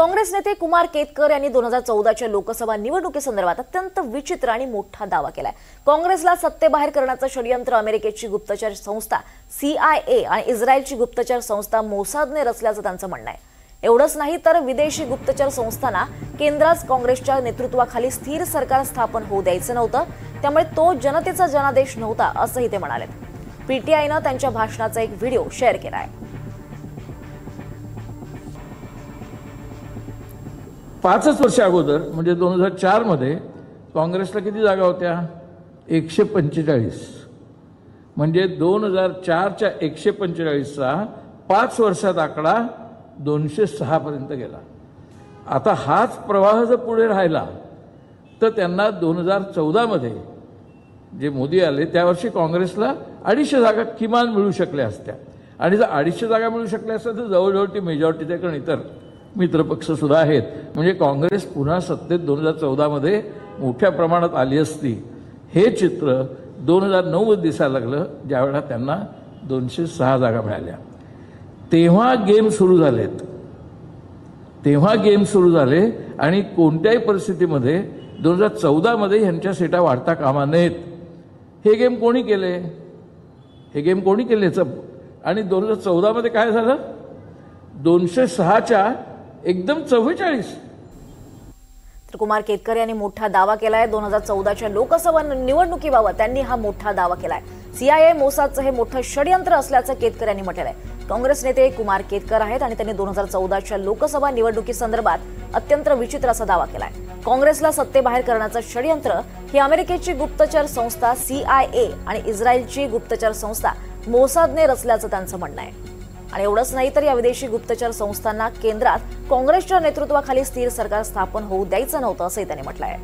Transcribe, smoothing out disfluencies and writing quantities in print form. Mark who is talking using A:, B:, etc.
A: काँग्रेस नेते कुमार केतकर यांनी 2014च्या लोकसभा निवडणुकीसंदर्भात अत्यंत विचित्र आणि मोठा दावा केलाय। काँग्रेसला सत्तेबाहेर करण्याचं षडयंत्र अमेरिकेची गुप्तचर संस्था CIA आणि इस्रायलची गुप्तचर संस्था मोसादने रचल्याचं त्यांचं म्हणणं आहे। एवढंच नाही तर विदेशी गुप्तचर संस्थांना केंद्रात काँग्रेसच्या नेतृत्वाखाली स्थिर सरकार स्थापन होऊ द्यायचं नव्हतं, त्यामुळे तो जनतेचा जनादेश नव्हता असंही ते म्हणाले। पीटीआयनं त्यांच्या भाषणाचा एक व्हिडिओ शेअर केला आहे।
B: 5 वर्ष अगोदर म्हणजे 2004 मध्ये काँग्रेसला किती जागा होत्या? 145। म्हणजे 2004च्या 145चा 5 वर्षात आकडा 206 पर्यंत गेला। आता हाच प्रवाह जर पुढे राहिला तर त्यांना 2014 मध्ये जे मोदी आले त्या वर्षी काँग्रेसला 250 जागा किमान मिळू शकल्या असत्या, आणि जर 250 जागा मिळू शकल्या असत्या तर जवळजवळ ती मेजॉरिटी त्या, कारण इतर मित्रपक्ष सुद्धा आहेत। म्हणजे काँग्रेस पुन्हा सत्तेत 2014 मध्ये मोठ्या प्रमाणात आली असती। हे चित्र 2009 मध्ये दिसायला लागलं, ज्यावेळेला त्यांना 206 जागा मिळाल्या। तेव्हा गेम सुरू झाले आणि कोणत्याही परिस्थितीमध्ये 2014 मध्ये यांच्या सीटा वाढता कामा नयेत। हे गेम कोणी केले? आणि 2014 मध्ये काय झालं? 206च्या एकदम 44।
A: तर कुमार केतकर यांनी मोठा दावा केलाय। 2014च्या लोकसभा निवडणुकीबाबत त्यांनी हा मोठा दावा केलाय। CIA मोसादचं हे मोठं षडयंत्र असल्याचं केतकर यांनी म्हटलंय। काँग्रेस नेते कुमार केतकर आहेत आणि त्यांनी 2014च्या लोकसभा निवडणुकीसंदर्भात अत्यंत विचित्र असा दावा केलाय। काँग्रेसला सत्तेबाहेर करण्याचं षडयंत्र ही अमेरिकेची गुप्तचर संस्था CIA आणि इस्रायलची गुप्तचर संस्था मोसादने रचल्याचं त्यांचं म्हणणं आहे। आणि एवढंच नाही तर या विदेशी गुप्तचर संस्थांना केंद्रात काँग्रेसच्या नेतृत्वाखाली स्थिर सरकार स्थापन होऊ द्यायचं नव्हतं असंही त्यांनी म्हटलंय।